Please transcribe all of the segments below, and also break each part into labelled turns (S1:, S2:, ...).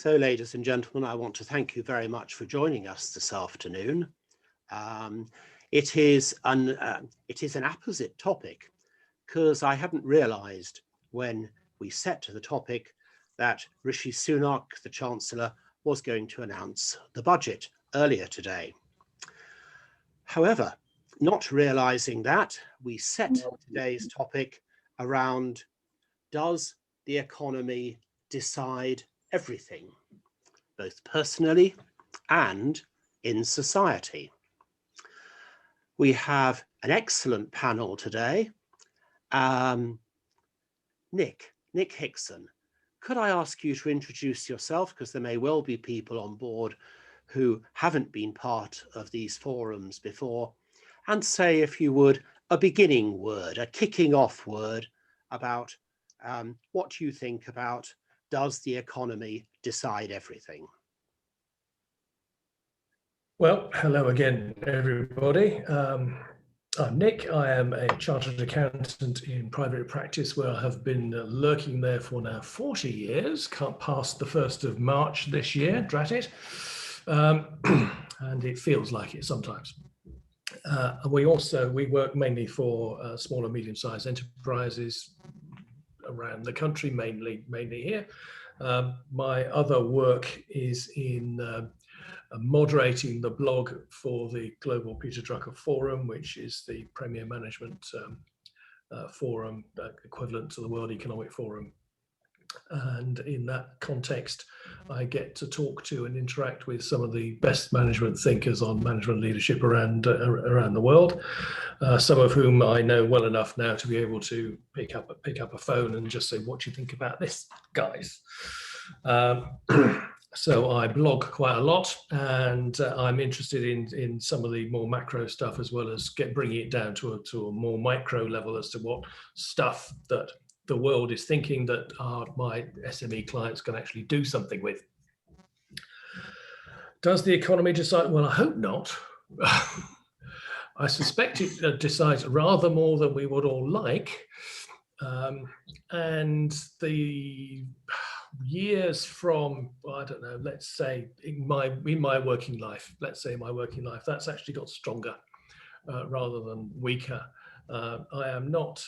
S1: So, ladies and gentlemen, I want to thank you very much for joining us this afternoon. It is an apposite topic, because I hadn't realised when we set to the topic that Rishi Sunak, the Chancellor, was going to announce the budget earlier today. However, not realising that, we set today's topic around: does the economy decide everything, both personally and in society? We have an excellent panel today. Nick Hixson, could I ask you to introduce yourself, because there may well be people on board who haven't been part of these forums before, and say, if you would, a beginning word, a kicking off word about what you think about: does the economy decide everything?
S2: Well, hello again, everybody. I'm Nick. I am a chartered accountant in private practice, where I have been lurking there for now 40 years, can't pass the 1st of March this year, drat it. And it feels like it sometimes. We work mainly for small and medium-sized enterprises around the country, mainly here. My other work is in moderating the blog for the Global Peter Drucker Forum, which is the premier management forum equivalent to the World Economic Forum. And in that context, I get to talk to and interact with some of the best management thinkers on management leadership around the world, some of whom I know well enough now to be able to pick up a phone and just say, what do you think about this, guys? So I blog quite a lot, and I'm interested in some of the more macro stuff, as well as bringing it down to a more micro level as to what stuff that the world is thinking that my SME clients can actually do something with. Does the economy decide? Well, I hope not. I suspect it decides rather more than we would all like. And the years from, I don't know, let's say in my working life, that's actually got stronger rather than weaker. I am not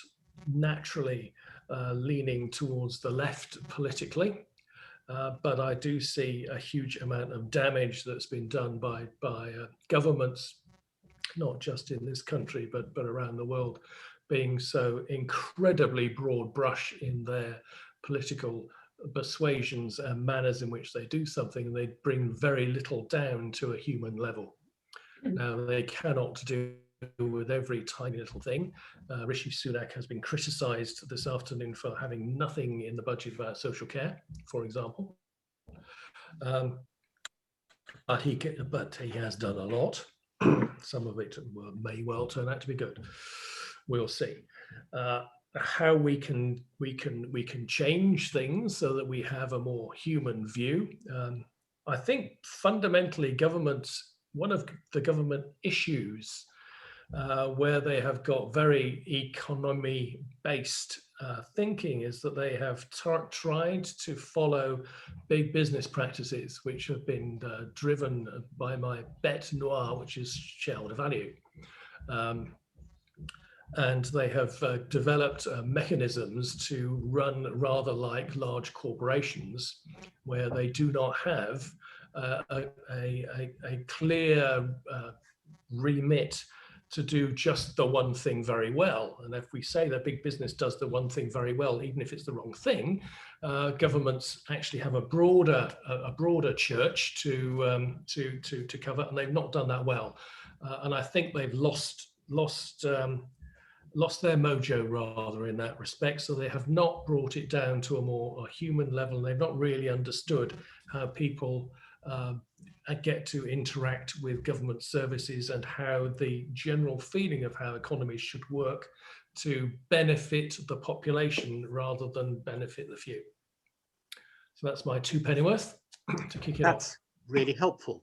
S2: naturally leaning towards the left politically, but I do see a huge amount of damage that's been done by governments, not just in this country, but around the world, being so incredibly broad brush in their political persuasions and manners in which they do something, and they bring very little down to a human level. Now, they cannot do with every tiny little thing. Rishi Sunak has been criticised this afternoon for having nothing in the budget about social care, for example. But he has done a lot. Some of it may well turn out to be good. We'll see. How we can change things so that we have a more human view. I think fundamentally one of the government issues where they have got very economy-based thinking is that they have tried to follow big business practices, which have been driven by my bête noire, which is shareholder value. And they have developed mechanisms to run rather like large corporations, where they do not have a clear remit to do just the one thing very well. And if we say that big business does the one thing very well, even if it's the wrong thing, governments actually have a broader church to cover, and they've not done that well. And I think they've lost their mojo rather in that respect. So they have not brought it down to a human level. They've not really understood how people get to interact with government services, and how the general feeling of how economies should work to benefit the population rather than benefit the few. So that's my two pennyworth to kick it off.
S1: That's really helpful.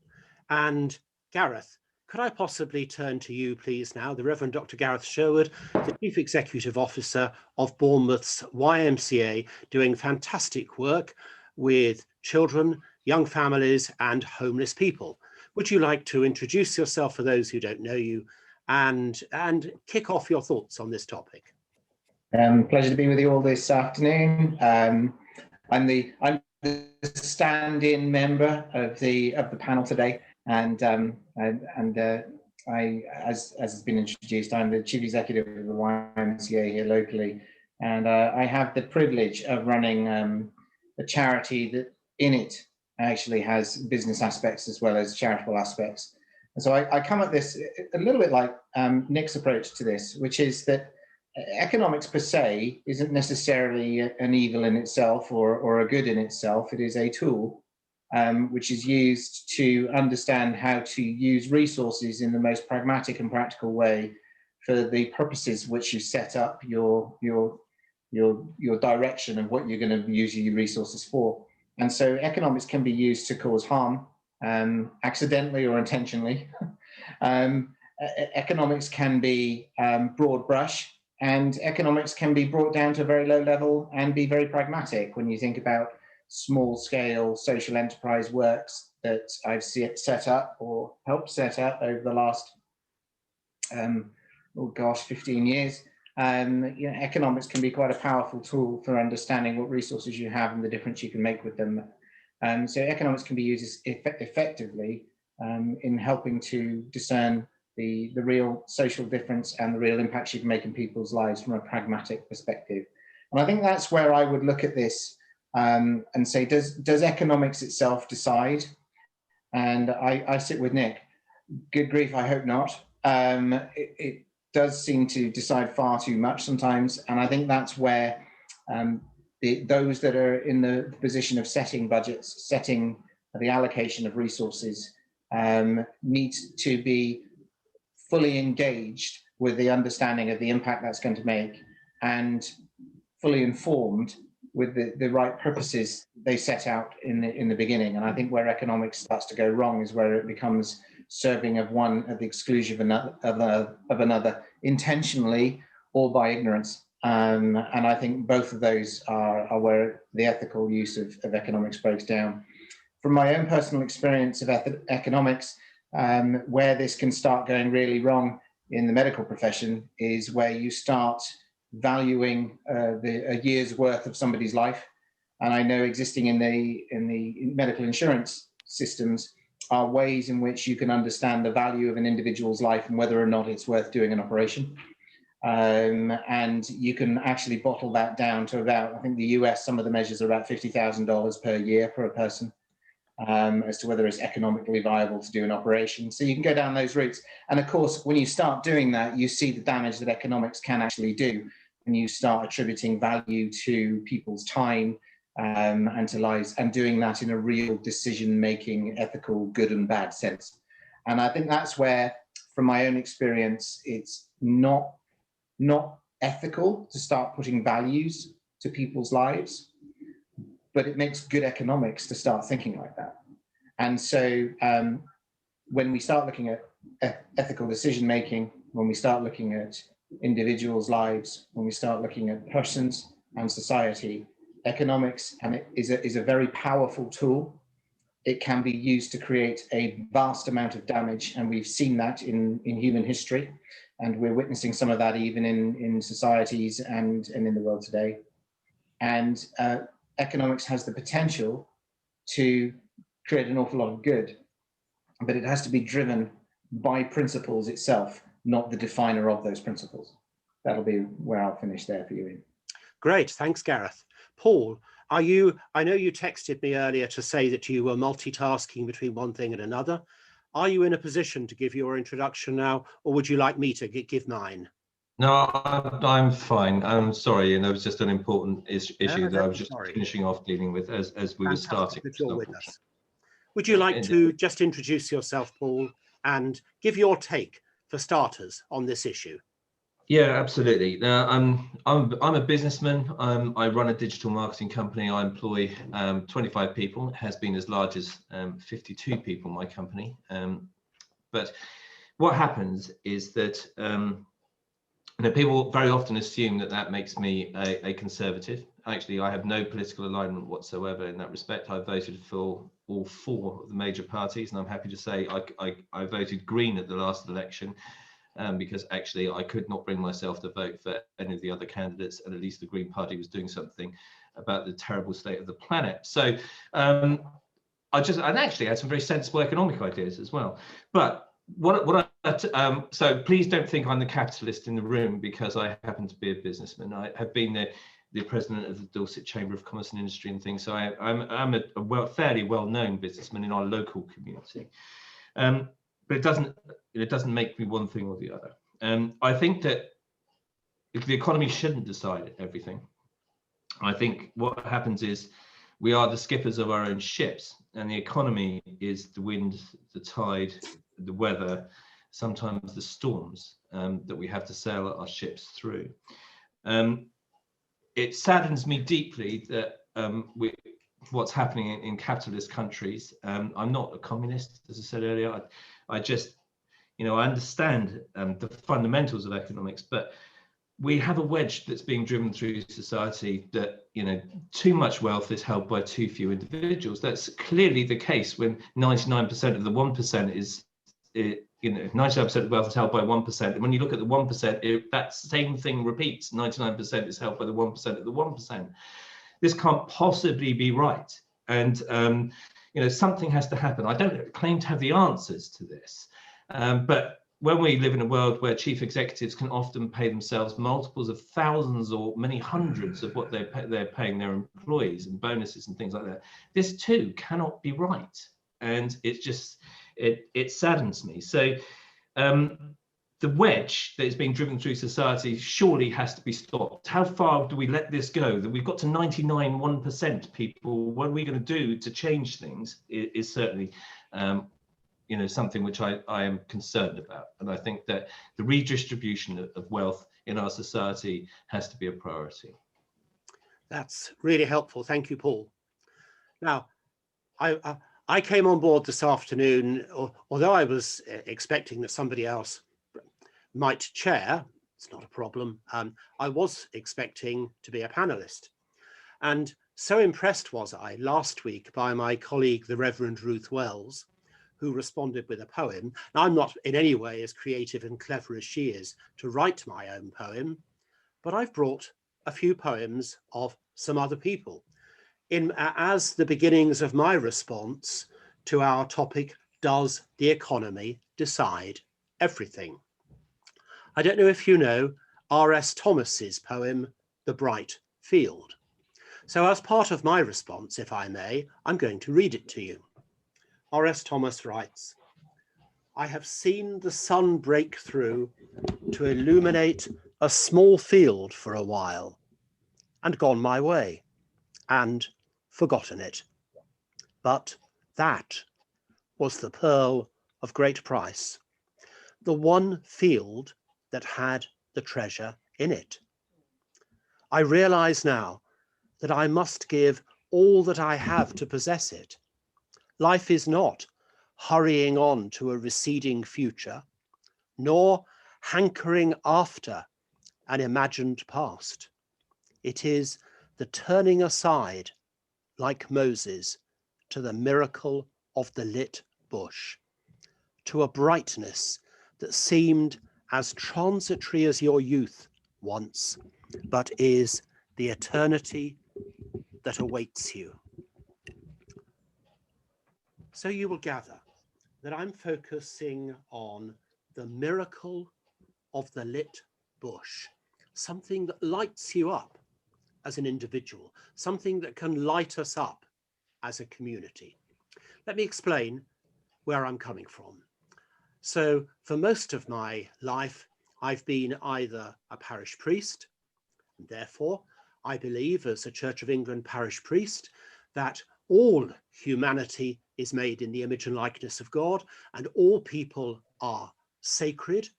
S1: And Gareth, could I possibly turn to you, please, now, the Rev'd Dr Gareth Sherwood, the Chief Executive Officer of Bournemouth's YMCA, doing fantastic work with children young families and homeless people. Would you like to introduce yourself for those who don't know you and kick off your thoughts on this topic?
S3: Pleasure to be with you all this afternoon. I'm the stand-in member of the panel today, and I, as has been introduced, I'm the chief executive of the YMCA here locally, and I have the privilege of running a charity that in it actually has business aspects as well as charitable aspects. And so I come at this a little bit like Nick's approach to this, which is that economics per se isn't necessarily an evil in itself or a good in itself. It is a tool which is used to understand how to use resources in the most pragmatic and practical way for the purposes which you set up your direction and what you're going to use your resources for. And so economics can be used to cause harm, accidentally or intentionally. Economics can be broad brush, and economics can be brought down to a very low level and be very pragmatic. When you think about small scale social enterprise works that I've set up or helped set up over the last, 15 years, economics can be quite a powerful tool for understanding what resources you have and the difference you can make with them. So economics can be used effectively in helping to discern the real social difference and the real impact you can make in people's lives from a pragmatic perspective. And I think that's where I would look at this and say, does economics itself decide? And I sit with Nick. Good grief, I hope not. It does seem to decide far too much sometimes. And I think that's where those that are in the position of setting budgets, setting the allocation of resources, need to be fully engaged with the understanding of the impact that's going to make and fully informed with the right purposes they set out in the beginning. And I think where economics starts to go wrong is where it becomes serving of one at the exclusion of another intentionally or by ignorance. And I think both of those are where the ethical use of economics breaks down. From my own personal experience of economics, where this can start going really wrong in the medical profession is where you start valuing a year's worth of somebody's life. And I know existing in the medical insurance systems are ways in which you can understand the value of an individual's life and whether or not it's worth doing an operation. And you can actually bottle that down to about, I think the US, some of the measures are about $50,000 per year per person. As to whether it's economically viable to do an operation. So you can go down those routes. And of course, when you start doing that, you see the damage that economics can actually do when you start attributing value to people's time and to lives, and doing that in a real decision-making, ethical, good and bad sense. And I think that's where, from my own experience, it's not ethical to start putting values to people's lives, but it makes good economics to start thinking like that. And so when we start looking at ethical decision-making, when we start looking at individuals' lives, when we start looking at persons and society, economics is a very powerful tool. It can be used to create a vast amount of damage, and we've seen that in human history, and we're witnessing some of that even in societies and in the world today. And economics has the potential to create an awful lot of good, but it has to be driven by principles itself, not the definer of those principles. That'll be where I'll finish there for you, Ian.
S1: Great, thanks, Gareth. Paul, I know you texted me earlier to say that you were multitasking between one thing and another. Are you in a position to give your introduction now, or would you like me to give mine?
S4: No, I'm fine. I'm sorry, and there was just an important issue that I was just finishing off dealing with as we were starting.
S1: That you're with us. Would you like to just introduce yourself, Paul, and give your take, for starters, on this issue?
S4: Yeah, absolutely. Now, I'm a businessman. I run a digital marketing company. I employ 25 people. It has been as large as 52 people, my company. But what happens is that people very often assume that makes me a conservative. Actually, I have no political alignment whatsoever in that respect. I voted for all four of the major parties, and I'm happy to say I voted Green at the last election, because actually I could not bring myself to vote for any of the other candidates, and at least the Green Party was doing something about the terrible state of the planet. So and actually had some very sensible economic ideas as well. But so please don't think I'm the capitalist in the room, because I happen to be a businessman. I have been the president of the Dorset Chamber of Commerce and Industry and things. So I'm a fairly well-known businessman in our local community. But it doesn't make me one thing or the other. I think that the economy shouldn't decide everything. I think what happens is we are the skippers of our own ships, and the economy is the wind, the tide, the weather, sometimes the storms that we have to sail our ships through. It saddens me deeply that what's happening in capitalist countries. I'm not a communist, as I said earlier. I just, I understand the fundamentals of economics, but we have a wedge that's being driven through society that, too much wealth is held by too few individuals. That's clearly the case when 99% of the 1% is, 99% of wealth is held by 1%. And when you look at the 1%, that same thing repeats. 99% is held by the 1% of the 1%. This can't possibly be right. And, something has to happen. I don't claim to have the answers to this, but when we live in a world where chief executives can often pay themselves multiples of thousands or many hundreds of what they're paying their employees and bonuses and things like that, this too cannot be right. And it's just, it saddens me. So the wedge that is being driven through society surely has to be stopped. How far do we let this go? That we've got to 99.1% people, what are we going to do to change things is certainly something which I am concerned about. And I think that the redistribution of wealth in our society has to be a priority.
S1: That's really helpful. Thank you, Paul. Now, I came on board this afternoon, although I was expecting that somebody else might chair, it's not a problem. I was expecting to be a panelist. And so impressed was I last week by my colleague, the Reverend Ruth Wells, who responded with a poem. Now, I'm not in any way as creative and clever as she is to write my own poem, but I've brought a few poems of some other people as the beginnings of my response to our topic, does the economy decide everything? I don't know if you know R.S. Thomas's poem, The Bright Field. So as part of my response, if I may, I'm going to read it to you. R.S. Thomas writes, I have seen the sun break through to illuminate a small field for a while, and gone my way, and forgotten it. But that was the pearl of great price, the one field that had the treasure in it. I realize now that I must give all that I have to possess it. Life is not hurrying on to a receding future, nor hankering after an imagined past. It is the turning aside, like Moses, to the miracle of the lit bush, to a brightness that seemed as transitory as your youth once, but is the eternity that awaits you. So you will gather that I'm focusing on the miracle of the lit bush, something that lights you up as an individual, something that can light us up as a community. Let me explain where I'm coming from. So for most of my life, I've been either a parish priest, and therefore I believe as a Church of England parish priest that all humanity is made in the image and likeness of God, and all people are sacred,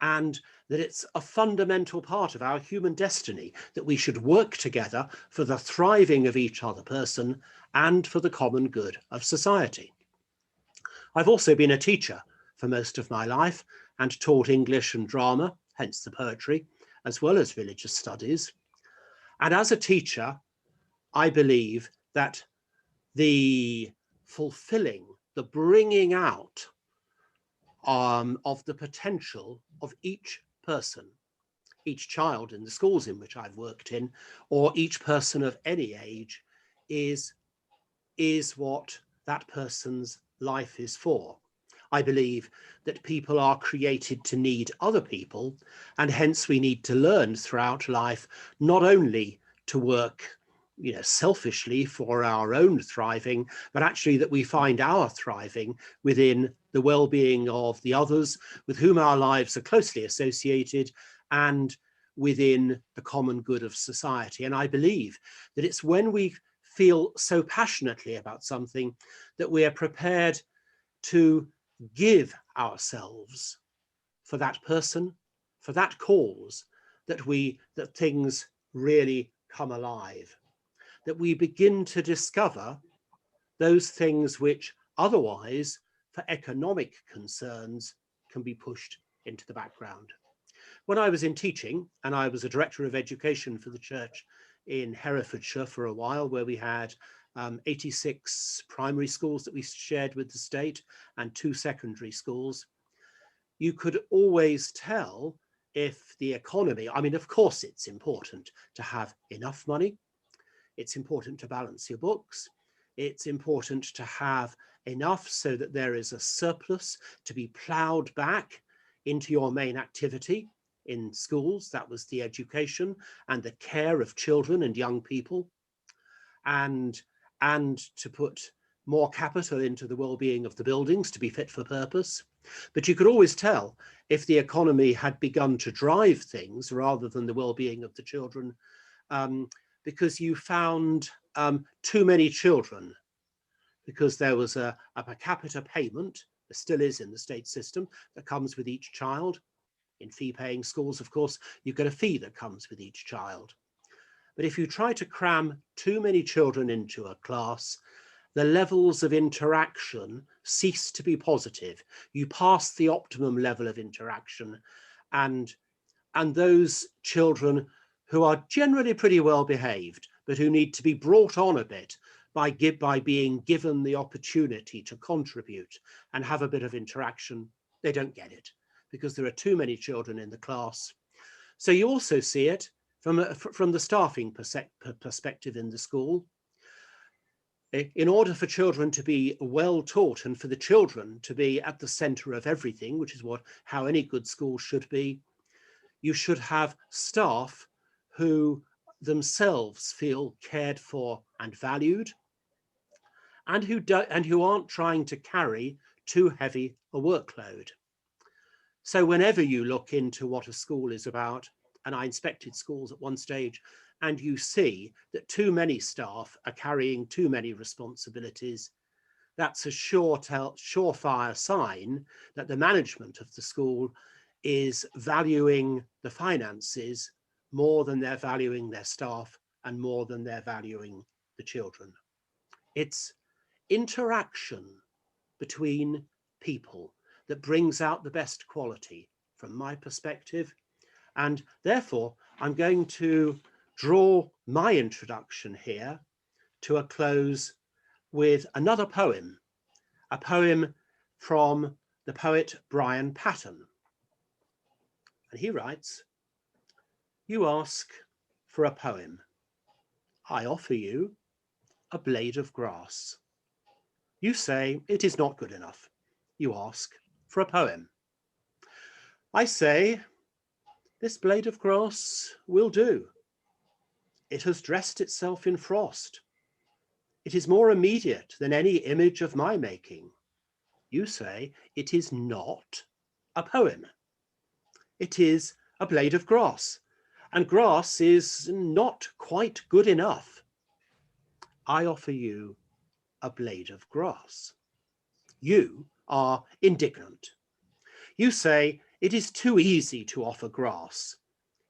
S1: and that it's a fundamental part of our human destiny that we should work together for the thriving of each other person and for the common good of society. I've also been a teacher for most of my life and taught English and drama, hence the poetry, as well as religious studies. And as a teacher, I believe that the fulfilling, the bringing out of the potential of each person, each child in the schools in which I've worked in, or each person of any age, is what that person's life is for. I believe that people are created to need other people, and hence we need to learn throughout life not only to work, selfishly for our own thriving, but actually that we find our thriving within the well-being of the others with whom our lives are closely associated, and within the common good of society. And I believe that it's when we feel so passionately about something that we are prepared to give ourselves for that person, for that cause, that things really come alive, that we begin to discover those things which otherwise, for economic concerns, can be pushed into the background. When I was in teaching, and I was a director of education for the church in Herefordshire for a while, where we had 86 primary schools that we shared with the state and 2 secondary schools, you could always tell if the economy, I mean, of course, it's important to have enough money. It's important to balance your books. It's important to have enough so that there is a surplus to be ploughed back into your main activity in schools. That was the education and the care of children and young people, and to put more capital into the well-being of the buildings to be fit for purpose. But you could always tell if the economy had begun to drive things rather than the well-being of the children, because you found too many children, because there was a per capita payment, there still is in the state system, that comes with each child. In fee-paying schools, of course, you get a fee that comes with each child. But if you try to cram too many children into a class, the levels of interaction cease to be positive. You pass the optimum level of interaction, and those children who are generally pretty well behaved, but who need to be brought on a bit by being given the opportunity to contribute and have a bit of interaction, they don't get it because there are too many children in the class. So you also see it from the staffing perspective in the school. In order for children to be well taught and for the children to be at the center of everything, which is how any good school should be, you should have staff who themselves feel cared for and valued, and who aren't trying to carry too heavy a workload. So whenever you look into what a school is about, and I inspected schools at one stage, and you see that too many staff are carrying too many responsibilities, that's a surefire sign that the management of the school is valuing the finances more than they're valuing their staff and more than they're valuing the children. It's interaction between people that brings out the best quality from my perspective. And therefore, I'm going to draw my introduction here to a close with another poem, a poem from the poet Brian Patten. And he writes, "You ask for a poem. I offer you a blade of grass. You say it is not good enough. You ask for a poem. I say, this blade of grass will do. It has dressed itself in frost. It is more immediate than any image of my making. You say it is not a poem. It is a blade of grass, and grass is not quite good enough. I offer you a blade of grass. You are indignant. You say it is too easy to offer grass.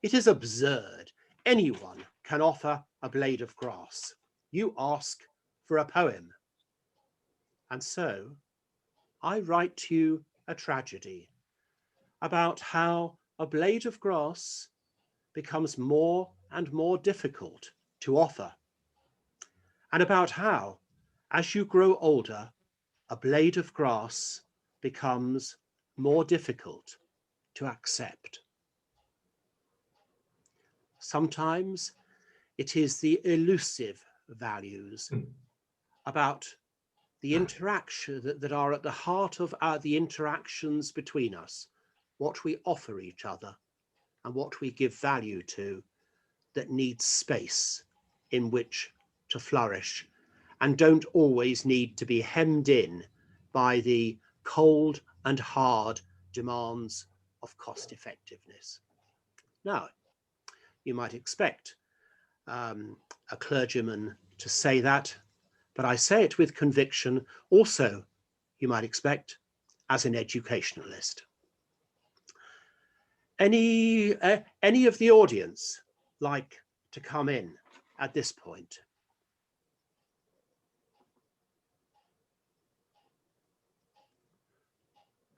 S1: It is absurd. Anyone can offer a blade of grass. You ask for a poem. And so I write you a tragedy about how a blade of grass becomes more and more difficult to offer, and about how, As you grow older, a blade of grass becomes more difficult to accept. Sometimes it is the elusive values about the interaction that are at the heart of the interactions between us, what we offer each other and what we give value to, that needs space in which to flourish and don't always need to be hemmed in by the cold and hard demands of cost effectiveness. Now, you might expect a clergyman to say that, but I say it with conviction. Also, you might expect as an educationalist. Any of the audience like to come in at this point?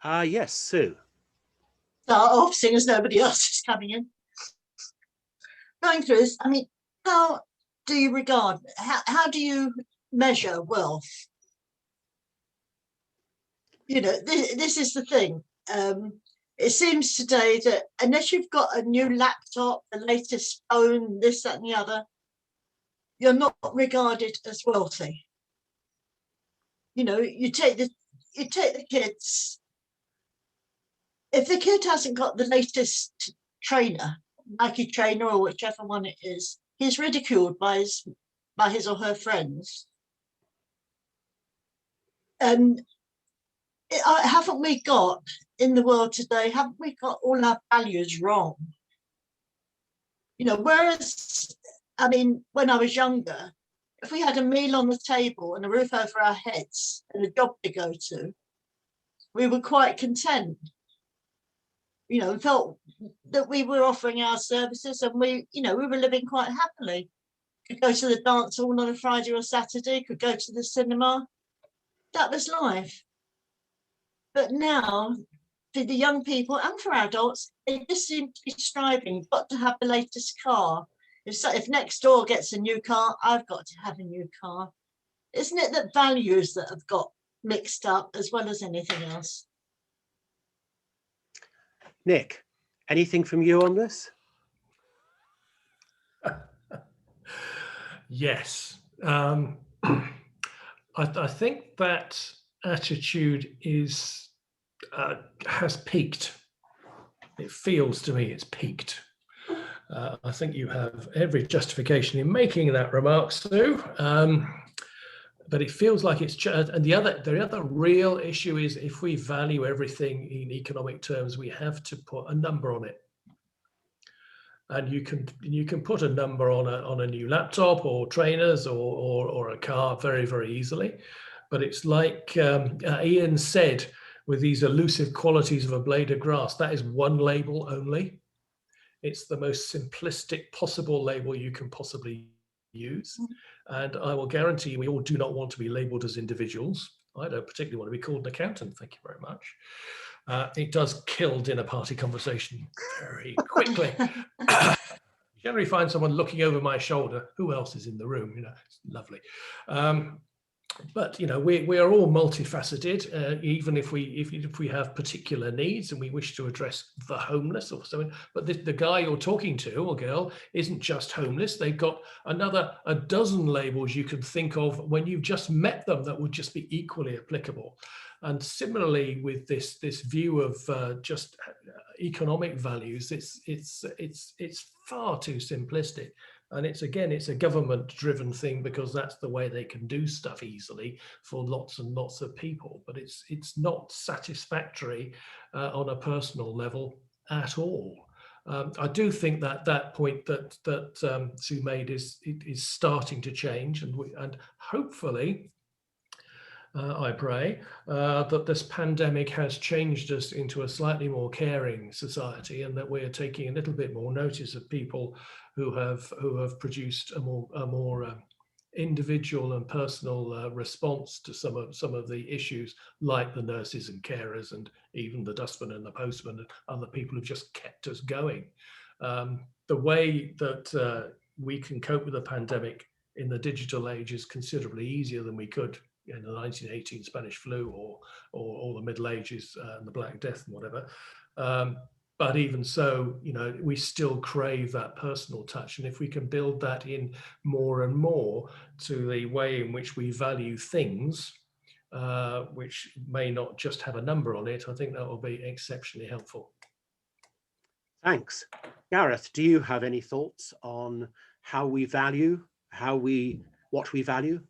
S1: Yes, Sue.
S5: Start off, seeing as nobody else is coming in. Going through this, I mean, how do you regard, how do you measure wealth? You know, this is the thing. It seems today that unless you've got a new laptop, the latest phone, this, that, and the other, you're not regarded as wealthy. You know, you take the kids. If the kid hasn't got the latest trainer, Nike trainer or whichever one it is, he's ridiculed by his or her friends. And haven't we got in the world today, haven't we got all our values wrong? You know, whereas, I mean, when I was younger, if we had a meal on the table and a roof over our heads and a job to go to, we were quite content. You know, felt that we were offering our services and we were living quite happily. Could go to the dance hall on a Friday or Saturday, could go to the cinema. That was life. But now, for the young people and for adults, they just seem to be striving. You've got to have the latest car. If next door gets a new car, I've got to have a new car. Isn't it that values that have got mixed up as well as anything else?
S1: Nick, anything from you on this?
S2: Yes. I think that attitude has peaked. It feels to me it's peaked. I think you have every justification in making that remark, Sue. But it feels like it's, and the other real issue is if we value everything in economic terms, we have to put a number on it. And you can put a number on a new laptop or trainers or a car very, very easily. But it's like Ian said, with these elusive qualities of a blade of grass, that is one label only. It's the most simplistic possible label you can possibly use. And I will guarantee we all do not want to be labeled as individuals. I don't particularly want to be called an accountant, thank you very much. It does kill dinner party conversation very quickly. You generally find someone looking over my shoulder. Who else is in the room? You know, it's lovely. But you know, we are all multifaceted, even if we have particular needs and we wish to address the homeless or something. But the guy you're talking to or girl isn't just homeless. They've got a dozen labels you can think of when you've just met them that would just be equally applicable. And similarly with this view of just economic values, it's far too simplistic. And it's a government-driven thing because that's the way they can do stuff easily for lots and lots of people. But it's not satisfactory on a personal level at all. I do think that point that Sue made is starting to change, and hopefully, I pray that this pandemic has changed us into a slightly more caring society, and that we're taking a little bit more notice of people who have produced a more individual and personal response to some of the issues, like the nurses and carers, and even the dustmen and the postmen and other people who've just kept us going. The way that we can cope with the pandemic in the digital age is considerably easier than we could in the 1918 Spanish flu or the Middle Ages and the Black Death and whatever. But even so, you know, we still crave that personal touch. And if we can build that in more and more to the way in which we value things, which may not just have a number on it, I think that will be exceptionally helpful.
S1: Thanks. Gareth, do you have any thoughts on how we value, what we value?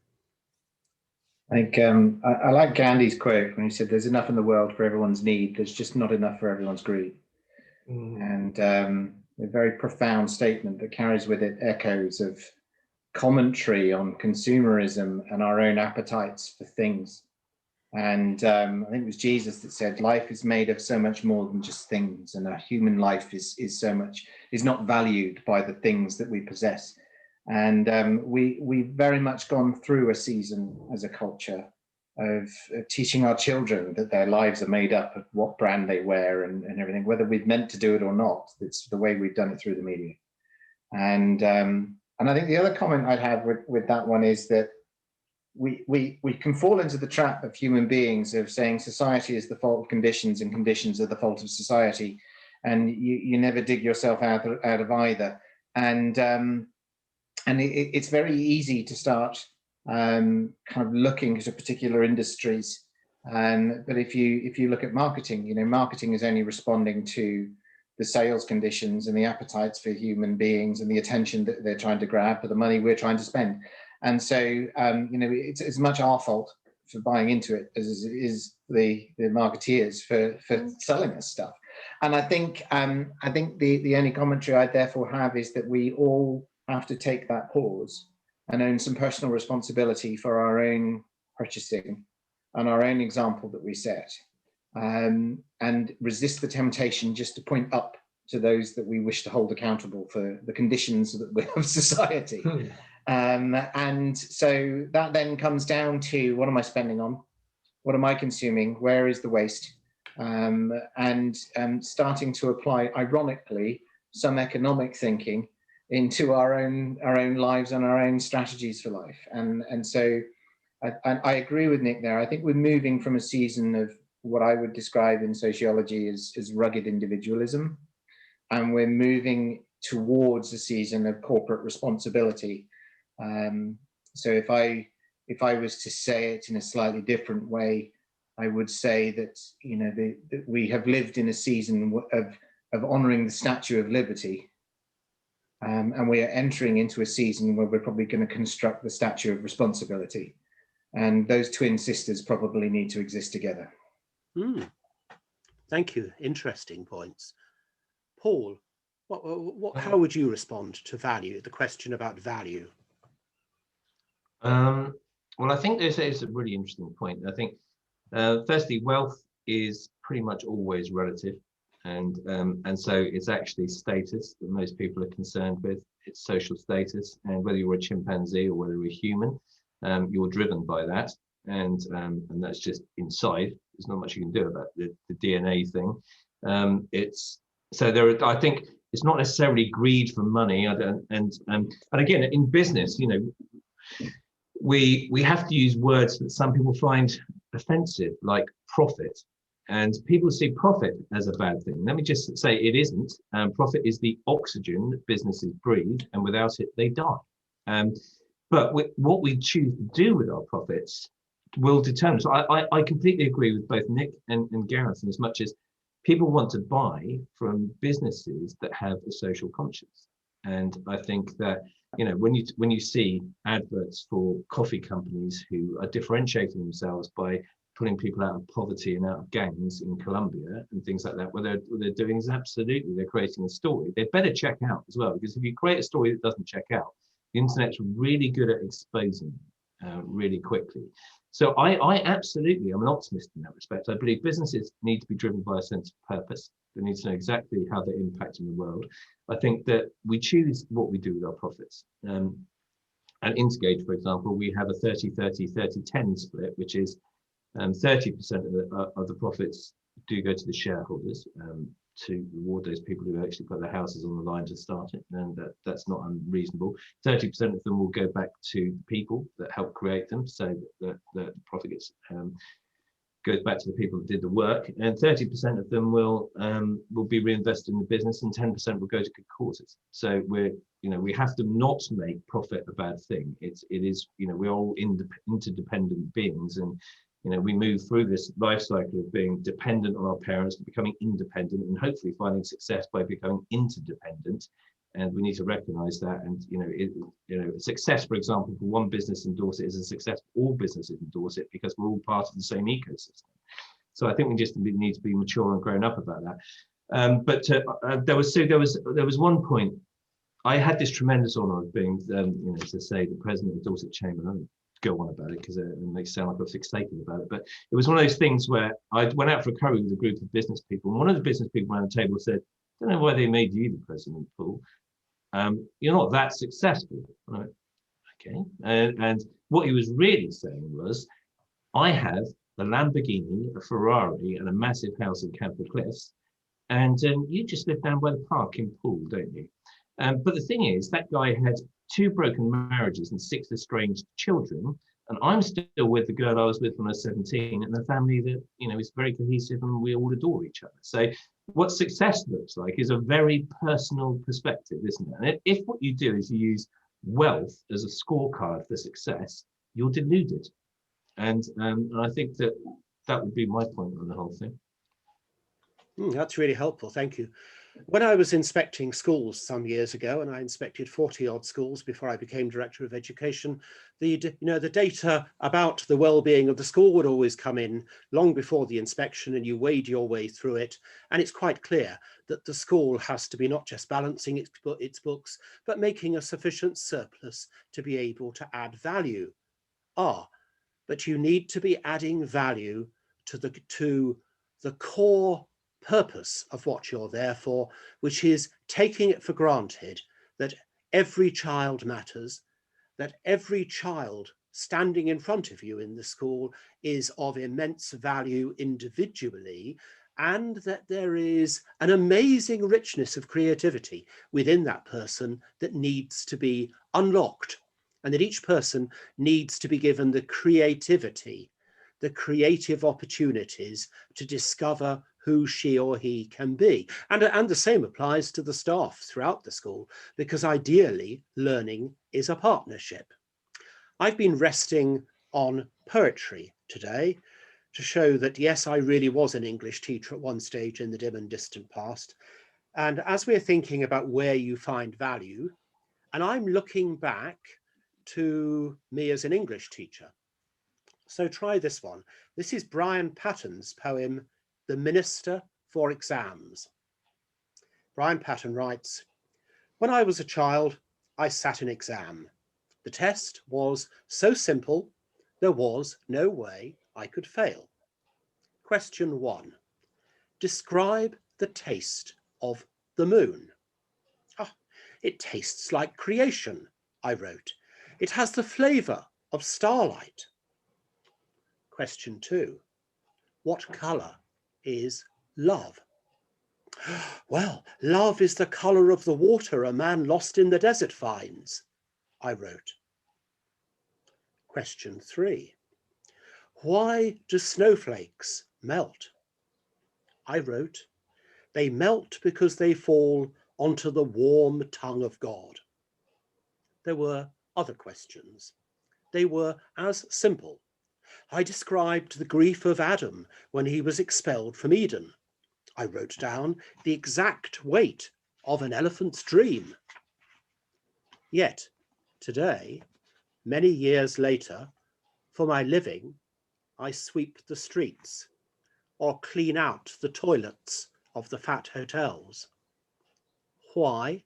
S3: I think I like Gandhi's quote when he said, "There's enough in the world for everyone's need. There's just not enough for everyone's greed." And a very profound statement that carries with it echoes of commentary on consumerism and our own appetites for things. And I think it was Jesus that said, "Life is made of so much more than just things, and our human life is not valued by the things that we possess." And we've very much gone through a season as a culture of teaching our children that their lives are made up of what brand they wear and everything, whether we've meant to do it or not. It's the way we've done it through the media. And I think the other comment I'd have with that one is that we can fall into the trap of human beings of saying society is the fault of conditions and conditions are the fault of society, and you never dig yourself out of either. And it's very easy to start kind of looking at particular industries. But if you look at marketing, you know, marketing is only responding to the sales conditions and the appetites for human beings and the attention that they're trying to grab for the money we're trying to spend. And so, you know, it's as much our fault for buying into it as it is the marketeers for selling us stuff. And I think the only commentary I therefore have is that we all have to take that pause and own some personal responsibility for our own purchasing and our own example that we set, and resist the temptation just to point up to those that we wish to hold accountable for the conditions of society. And so that then comes down to, what am I spending on? What am I consuming? Where is the waste? And starting to apply, ironically, some economic thinking into our own lives and our own strategies for life. And so I agree with Nick there. I think we're moving from a season of what I would describe in sociology as rugged individualism, and we're moving towards a season of corporate responsibility. So if I was to say it in a slightly different way, I would say that, you know, that we have lived in a season of honouring the Statue of Liberty, and we are entering into a season where we're probably going to construct the Statue of Responsibility, and those twin sisters probably need to exist together.
S1: Thank you. Interesting points. Paul, how would you respond to value, the question about value?
S4: Well, I think this is a really interesting point. I think, firstly, wealth is pretty much always relative, and so it's actually status that most people are concerned with. It's social status, and whether you're a chimpanzee or whether you're a human, you're driven by that, and that's just inside. There's not much you can do about the DNA thing. I think it's not necessarily greed for money. And again, in business, you know, we have to use words that some people find offensive, like profit, and people see profit as a bad thing. Let me just say it isn't. Profit is the oxygen that businesses breathe, and without it, they die. But what we choose to do with our profits will determine. So I completely agree with both Nick and Gareth, in as much as people want to buy from businesses that have a social conscience. And I think that, you know, when you see adverts for coffee companies who are differentiating themselves by pulling people out of poverty and out of gangs in Colombia and things like that, what they're doing is absolutely, they're creating a story. They'd better check out as well, because if you create a story that doesn't check out, the internet's really good at exposing really quickly. So I absolutely am an optimist in that respect. I believe businesses need to be driven by a sense of purpose. They need to know exactly how they're impacting the world. I think that we choose what we do with our profits. At Integrate, for example, we have a 30-30-30-10 split, which is 30% of the profits do go to the shareholders, to reward those people who actually put their houses on the line to start it, and that's not unreasonable. 30% of them will go back to the people that helped create them, so that the profit goes back to the people that did the work, and 30% of them will be reinvested in the business, and 10% will go to good causes. So we have to not make profit a bad thing. It is, we're all interdependent beings, and we move through this life cycle of being dependent on our parents, becoming independent, and hopefully finding success by becoming interdependent. And we need to recognize that. And success, for example, for one business in Dorset is a success for all businesses in Dorset, because we're all part of the same ecosystem. So I think we just need to be mature and grown up about that. But there was one point. I had this tremendous honour of being, to say, the president of Dorset Chamber. I don't go on about it because it makes it sound like I'm fixated about it. But it was one of those things where I went out for a curry with a group of business people, and one of the business people around the table said, "I don't know why they made you the president, Paul. You're not that successful." I went, okay. And what he was really saying was, I have a Lamborghini, a Ferrari, and a massive house in Camford Cliffs, and you just live down by the park in Poole, don't you? But the thing is, that guy had 2 broken marriages and 6 estranged children, and I'm still with the girl I was with when I was 17, and a family that is very cohesive, and we all adore each other. So what success looks like is a very personal perspective, isn't it? And if what you do is you use wealth as a scorecard for success, you're deluded. And I think that would be my point on the whole thing.
S1: That's really helpful, thank you. When I was inspecting schools some years ago, and I inspected 40-odd schools before I became Director of Education, the data about the well-being of the school would always come in long before the inspection, and you wade your way through it. And it's quite clear that the school has to be not just balancing its books, but making a sufficient surplus to be able to add value. But you need to be adding value to the core purpose of what you're there for, which is taking it for granted that every child matters, that every child standing in front of you in the school is of immense value individually, and that there is an amazing richness of creativity within that person that needs to be unlocked, and that each person needs to be given the creativity, the creative opportunities to discover who she or he can be. And the same applies to the staff throughout the school, because ideally learning is a partnership. I've been resting on poetry today to show that, yes, I really was an English teacher at one stage in the dim and distant past. And as we're thinking about where you find value, and I'm looking back to me as an English teacher. So try this one. This is Brian Patton's poem, The Minister for Exams. Brian Patton writes, "When I was a child, I sat an exam. The test was so simple, there was no way I could fail. Question 1. Describe the taste of the moon. It tastes like creation, I wrote. It has the flavour of starlight. Question 2. What colour is love? Well, love is the colour of the water a man lost in the desert finds, I wrote. Question 3. Why do snowflakes melt? I wrote, they melt because they fall onto the warm tongue of God. There were other questions. They were as simple. I described the grief of Adam when he was expelled from Eden. I wrote down the exact weight of an elephant's dream. Yet today, many years later, for my living, I sweep the streets or clean out the toilets of the fat hotels. Why?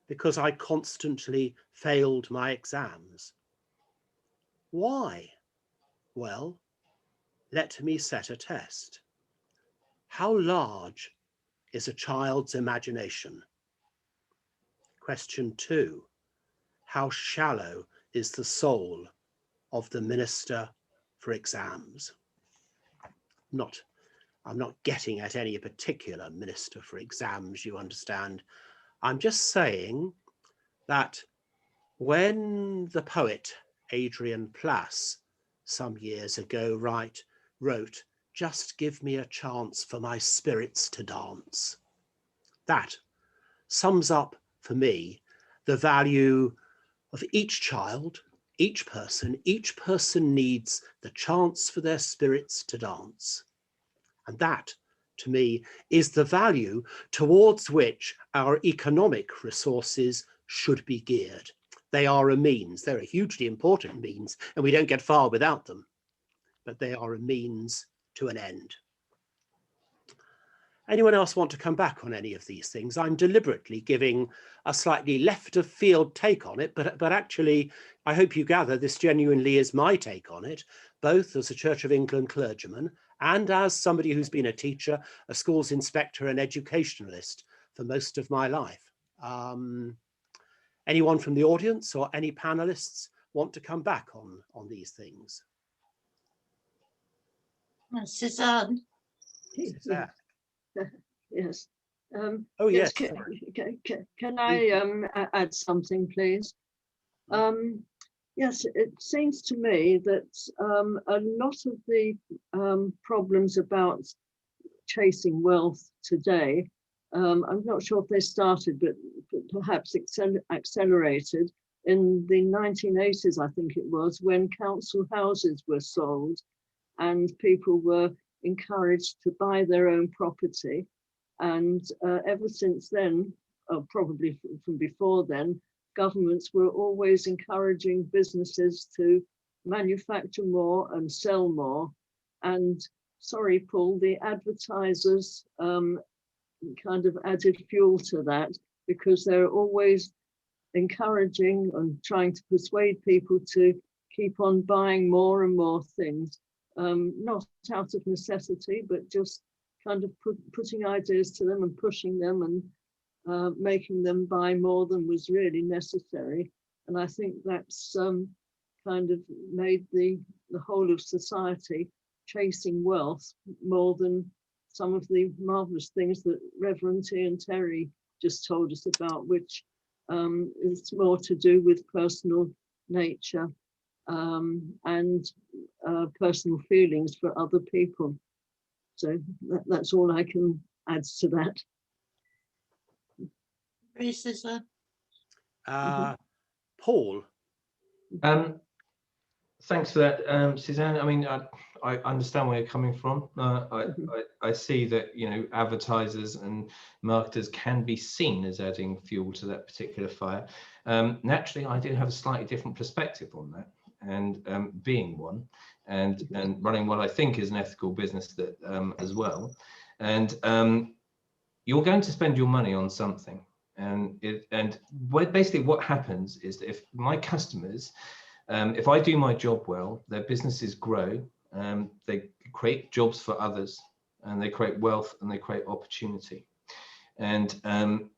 S1: Because I constantly failed my exams. Why? Well, let me set a test. How large is a child's imagination? Question 2. How shallow is the soul of the Minister for Exams? I'm not getting at any particular minister for exams, you understand. I'm just saying that when the poet Adrian Plass some years ago wrote, "Just give me a chance for my spirits to dance," that sums up for me the value of each child, each person. Each person needs the chance for their spirits to dance. And that, to me, is the value towards which our economic resources should be geared. They are a means. They're a hugely important means, and we don't get far without them, but they are a means to an end. Anyone else want to come back on any of these things? I'm deliberately giving a slightly left of field take on it, but actually, I hope you gather this genuinely is my take on it, both as a Church of England clergyman and as somebody who's been a teacher, a schools inspector and educationalist for most of my life. Anyone from the audience or any panelists want to come back on these things?
S5: Suzanne.
S1: Suzanne.
S6: Yes.
S1: Oh, yes.
S6: Can I add something, please? Yes, it seems to me that a lot of the problems about chasing wealth today, I'm not sure if they started, but perhaps accelerated in the 1980s, I think it was, when council houses were sold and people were encouraged to buy their own property. And ever since then, probably from before then, governments were always encouraging businesses to manufacture more and sell more. And sorry, Paul, the advertisers kind of added fuel to that, because they're always encouraging and trying to persuade people to keep on buying more and more things, not out of necessity, but just kind of putting ideas to them and pushing them and making them buy more than was really necessary. And I think that's kind of made the whole of society chasing wealth more than some of the marvelous things that Reverend Ian Terry just told us about, which is more to do with personal nature and personal feelings for other people. So that's all I can add to that.
S1: Paul.
S4: Thanks for that, Suzanne. I mean, I understand where you're coming from. I see that, you know, advertisers and marketers can be seen as adding fuel to that particular fire. Naturally, I do have a slightly different perspective on that, and being one, and running what I think is an ethical business that as well. And you're going to spend your money on something, and basically what happens is that if my customers, if I do my job well, their businesses grow, they create jobs for others, and they create wealth, and they create opportunity. And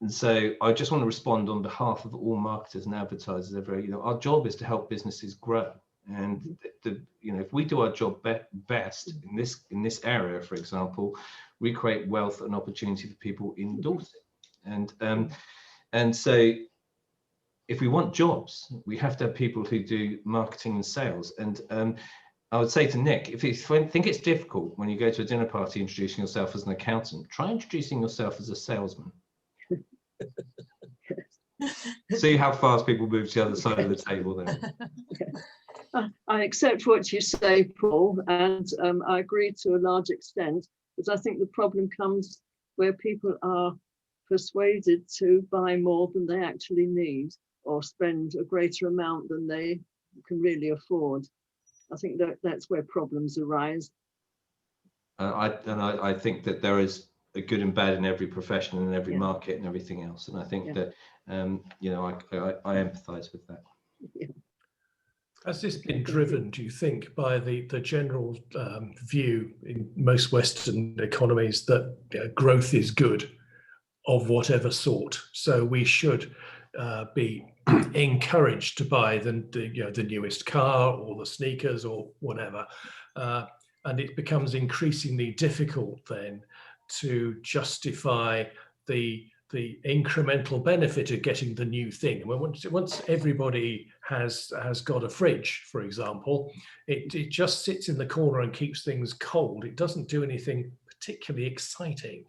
S4: so I just want to respond on behalf of all marketers and advertisers. You know, our job is to help businesses grow, and you know, if we do our job best in this area, for example, we create wealth and opportunity for people in Dorset. And so if we want jobs, we have to have people who do marketing and sales. And I would say to Nick, if you think it's difficult when you go to a dinner party introducing yourself as an accountant, try introducing yourself as a salesman. See how fast people move to the other side of the table then.
S6: I accept what you say, Paul, and I agree to a large extent, but I think the problem comes where people are persuaded to buy more than they actually need, or spend a greater amount than they can really afford. I think that's where problems arise.
S4: I think that there is a good and bad in every profession and every market and everything else. And I think that, you know, I empathise with that.
S6: Yeah.
S2: Has this been driven, do you think, by the general view in most Western economies that growth is good of whatever sort? So we should be encouraged to buy the newest car or the sneakers or whatever, and it becomes increasingly difficult then to justify the incremental benefit of getting the new thing. And once everybody has got a fridge, for example, it just sits in the corner and keeps things cold. It doesn't do anything particularly exciting.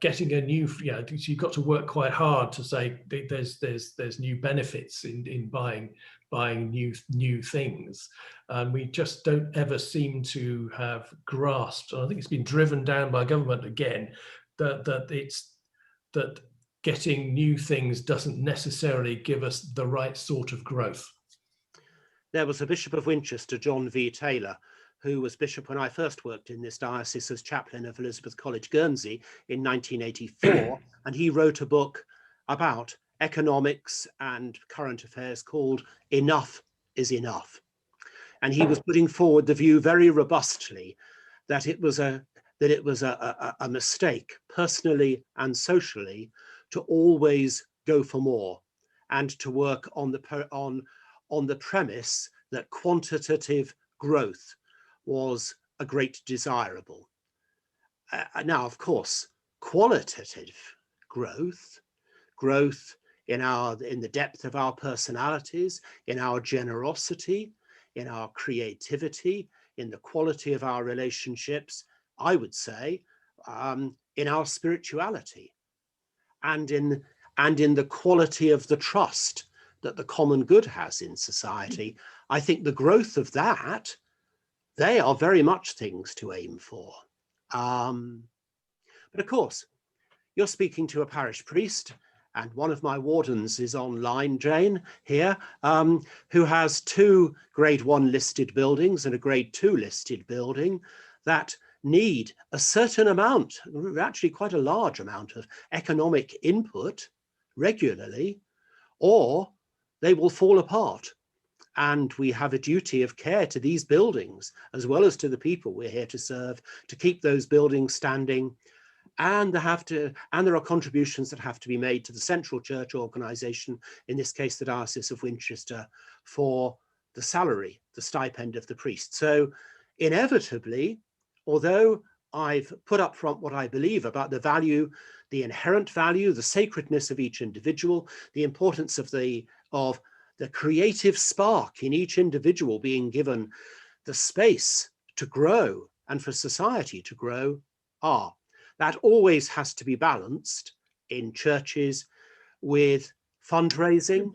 S2: Getting a new, you've got to work quite hard to say there's new benefits in buying new things. We just don't ever seem to have grasped, and I think it's been driven down by government again, that getting new things doesn't necessarily give us the right sort of growth.
S1: There was a Bishop of Winchester, John V. Taylor, who was bishop when I first worked in this diocese as chaplain of Elizabeth College, Guernsey in 1984. And he wrote a book about economics and current affairs called Enough is Enough. And he was putting forward the view very robustly that it was a mistake, personally and socially, to always go for more and to work on the premise that quantitative growth was a great desirable. Now, of course, qualitative growth in the depth of our personalities, in our generosity, in our creativity, in the quality of our relationships, I would say, in our spirituality, and in the quality of the trust that the common good has in society. I think the growth of that, they are very much things to aim for. But of course, you're speaking to a parish priest, and one of my wardens is online, Jane, here, who has 2 Grade 1 listed buildings and a Grade 2 listed building that need a certain amount, actually quite a large amount of economic input regularly, or they will fall apart. And we have a duty of care to these buildings, as well as to the people we're here to serve, to keep those buildings standing. And there are contributions that have to be made to the central church organisation, in this case, the Diocese of Winchester, for the salary, the stipend of the priest. So inevitably, although I've put up front what I believe about the value, the inherent value, the sacredness of each individual, the importance of the creative spark in each individual being given the space to grow and for society to grow, that always has to be balanced in churches with fundraising,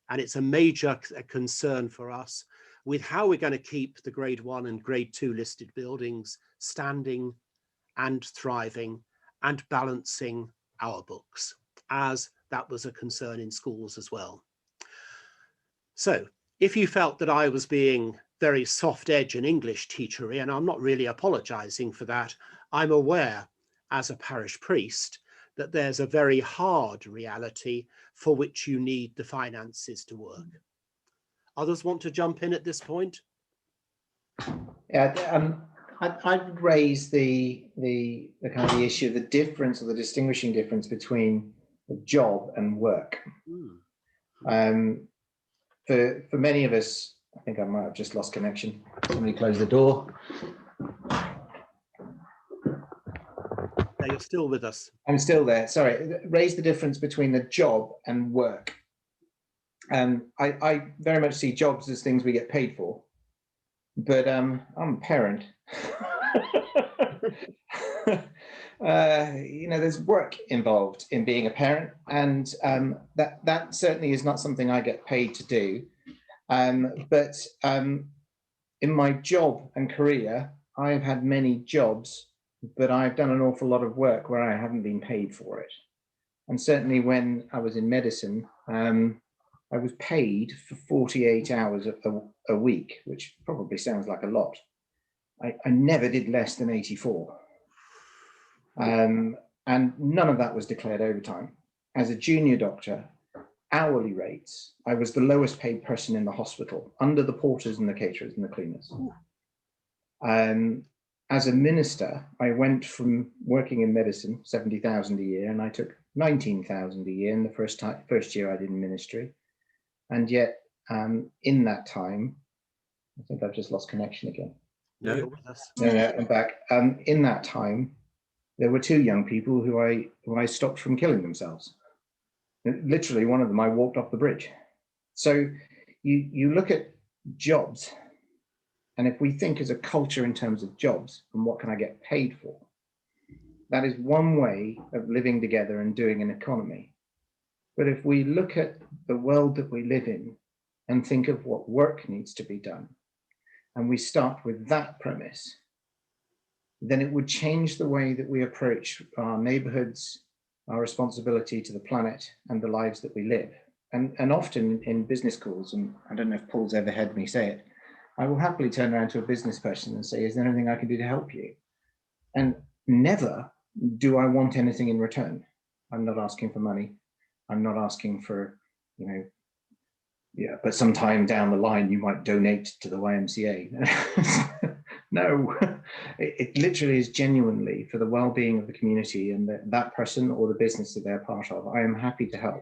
S1: and it's a major concern for us with how we're going to keep the Grade 1 and Grade 2 listed buildings standing and thriving and balancing our books, as that was a concern in schools as well. So if you felt that I was being very soft edge and English teachery, and I'm not really apologizing for that, I'm aware as a parish priest that there's a very hard reality for which you need the finances to work. Others want to jump in at this point?
S3: Yeah, I'd raise the kind of the issue of the difference, or the distinguishing difference between job and work. For many of us, I think I might have just lost connection. Somebody close the door.
S1: No, you're still with us.
S3: I'm still there. Sorry. Raise the difference between the job and work. I very much see jobs as things we get paid for, but I'm a parent. There's work involved in being a parent, and that certainly is not something I get paid to do. But in my job and career, I have had many jobs, but I've done an awful lot of work where I haven't been paid for it. And certainly when I was in medicine, I was paid for 48 hours a week, which probably sounds like a lot. I never did less than 84. And none of that was declared overtime. As a junior doctor, hourly rates, I was the lowest paid person in the hospital, under the porters and the caterers and the cleaners. As a minister, I went from working in medicine, 70,000 a year, and I took 19,000 a year in the first year I did in ministry. And yet, in that time, I think I've just lost connection again.
S1: No, you're with us.
S3: No, I'm back. In that time, there were 2 young people who I stopped from killing themselves. Literally, one of them, I walked off the bridge. So you look at jobs, and if we think as a culture in terms of jobs and what can I get paid for, that is one way of living together and doing an economy. But if we look at the world that we live in and think of what work needs to be done, and we start with that premise, then it would change the way that we approach our neighborhoods, our responsibility to the planet and the lives that we live. And often in business calls, and I don't know if Paul's ever heard me say it, I will happily turn around to a business person and say, is there anything I can do to help you? And never do I want anything in return. I'm not asking for money. I'm not asking for, but sometime down the line, you might donate to the YMCA. No, it literally is genuinely for the well-being of the community and that person or the business that they're part of. I am happy to help.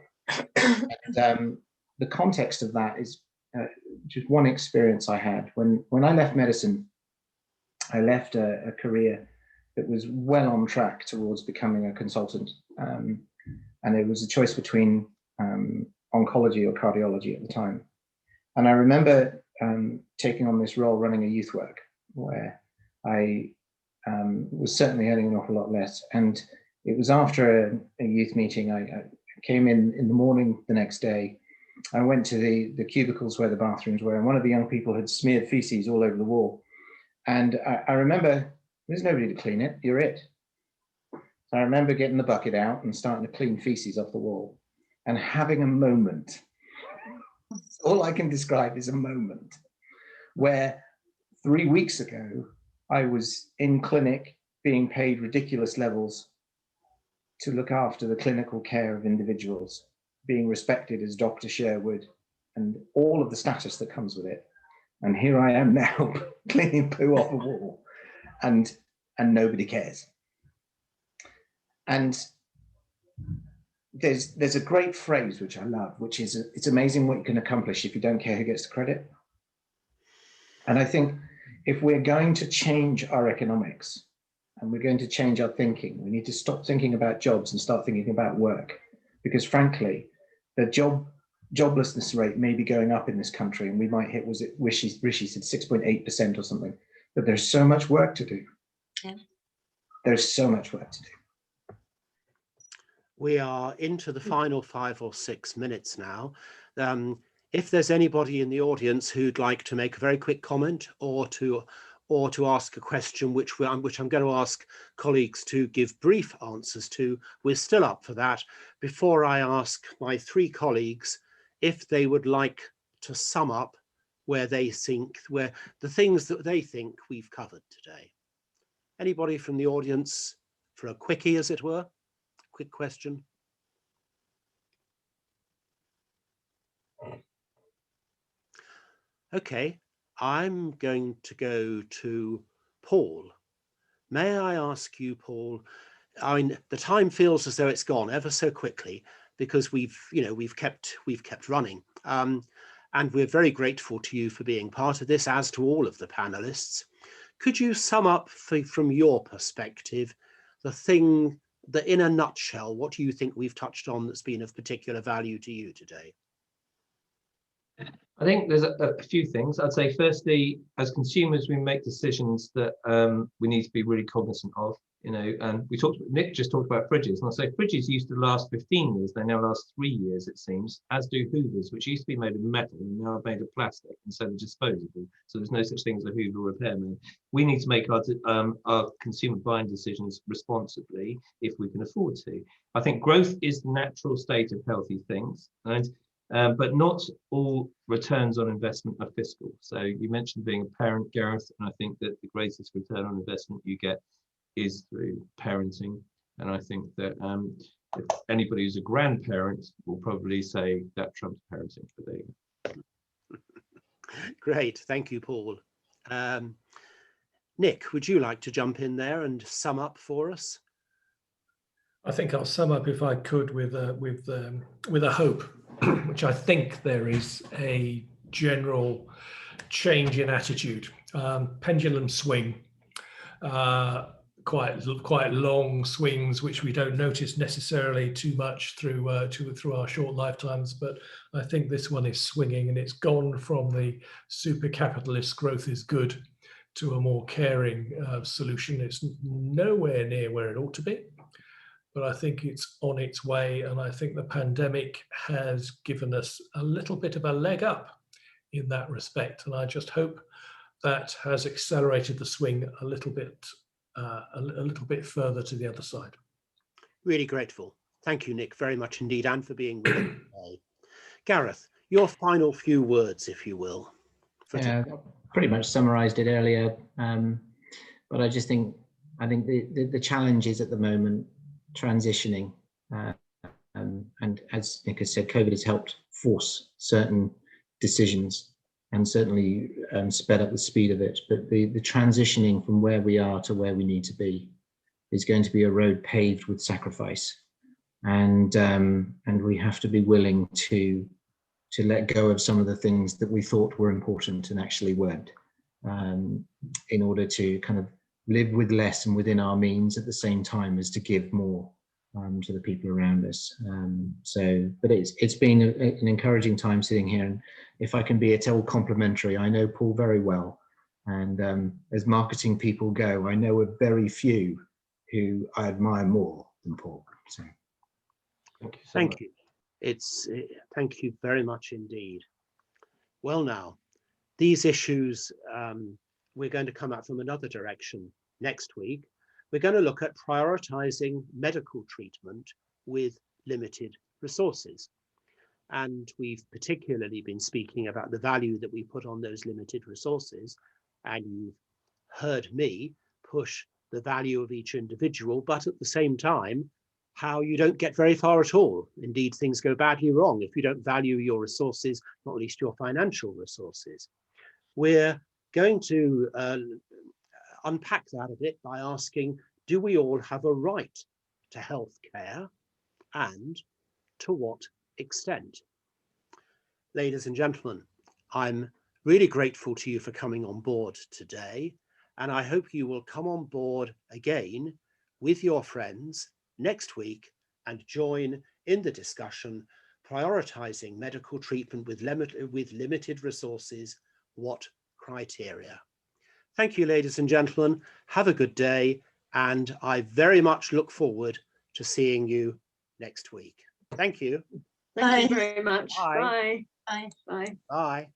S3: And the context of that is just one experience I had. When I left medicine, I left a career that was well on track towards becoming a consultant. And it was a choice between oncology or cardiology at the time. And I remember taking on this role running a youth work where I was certainly earning an awful lot less. And it was after a youth meeting. I came in the morning the next day. I went to the cubicles where the bathrooms were, and one of the young people had smeared feces all over the wall. And I remember, there's nobody to clean it, you're it. So I remember getting the bucket out and starting to clean feces off the wall and having a moment. All I can describe is a moment where 3 weeks ago, I was in clinic being paid ridiculous levels to look after the clinical care of individuals, being respected as Dr. Sherwood and all of the status that comes with it. And here I am now cleaning poo off a wall and nobody cares. And there's a great phrase which I love, which is, it's amazing what you can accomplish if you don't care who gets the credit. And I think if we're going to change our economics and we're going to change our thinking, we need to stop thinking about jobs and start thinking about work. Because frankly, the joblessness rate may be going up in this country, and we might hit, was it Rishi said 6.8% or something, but there's so much work to do. Yeah. There's so much work to do.
S1: We are into the final 5 or 6 minutes now. If there's anybody in the audience who'd like to make a very quick comment or to ask a question, which I'm going to ask colleagues to give brief answers to, we're still up for that. Before I ask my 3 colleagues if they would like to sum up where the things that they think we've covered today. Anybody from the audience for a quickie, as it were? Quick question. Okay, I'm going to go to Paul. May I ask you, Paul, I mean, the time feels as though it's gone ever so quickly because we've kept running. And we're very grateful to you for being part of this, as to all of the panelists. Could you sum up from your perspective, in a nutshell, what do you think we've touched on that's been of particular value to you today?
S4: I think there's a few things. I'd say firstly, as consumers, we make decisions that we need to be really cognizant of. And Nick just talked about fridges, and I'll say fridges used to last 15 years. They now last 3 years, it seems, as do Hoovers, which used to be made of metal and now are made of plastic, and so they're disposable. So there's no such thing as a Hoover repairman. We need to make our consumer buying decisions responsibly if we can afford to. I think growth is the natural state of healthy things, right? But not all returns on investment are fiscal. So you mentioned being a parent, Gareth, and I think that the greatest return on investment you get is through parenting. And I think that if anybody who's a grandparent will probably say that trumps parenting. But there you go.
S1: Great, thank you, Paul. Nick, would you like to jump in there and sum up for us?
S2: I think I'll sum up, if I could, with a hope, which I think there is a general change in attitude pendulum swing, quite long swings, which we don't notice necessarily too much through our short lifetimes. But I think this one is swinging, and it's gone from the super capitalist growth is good to a more caring solution. It's nowhere near where it ought to be, but I think it's on its way. And I think the pandemic has given us a little bit of a leg up in that respect. And I just hope that has accelerated the swing a little bit further to the other side.
S1: Really grateful. Thank you, Nick, very much indeed, and for being with us today. Gareth, your final few words, if you will.
S3: Yeah, pretty much summarised it earlier, but I think the challenge is at the moment transitioning, and as Nick has said, COVID has helped force certain decisions and certainly sped up the speed of it. But the transitioning from where we are to where we need to be is going to be a road paved with sacrifice, and we have to be willing to let go of some of the things that we thought were important and actually weren't, in order to kind of live with less and within our means at the same time as to give more to the people around us. But it's been an encouraging time sitting here, and if I can be at all complimentary, I know Paul very well, and as marketing people go, I know a very few who I admire more than Paul. So
S1: thank you. Thank you very much indeed. Well, now these issues, we're going to come out from another direction next week. We're going to look at prioritizing medical treatment with limited resources. And we've particularly been speaking about the value that we put on those limited resources. And you've heard me push the value of each individual, but at the same time, how you don't get very far at all. Indeed, things go badly wrong if you don't value your resources, not least your financial resources. We're going to unpack that a bit by asking, do we all have a right to health care, and to what extent? Ladies and gentlemen, I'm really grateful to you for coming on board today, and I hope you will come on board again with your friends next week and join in the discussion, prioritizing medical treatment with limited resources, what criteria? Thank you, ladies and gentlemen. Have a good day, and I very much look forward to seeing you next week. Thank you.
S6: Thank you very much.
S1: Bye.
S6: Bye.
S5: Bye.
S6: Bye.
S1: Bye.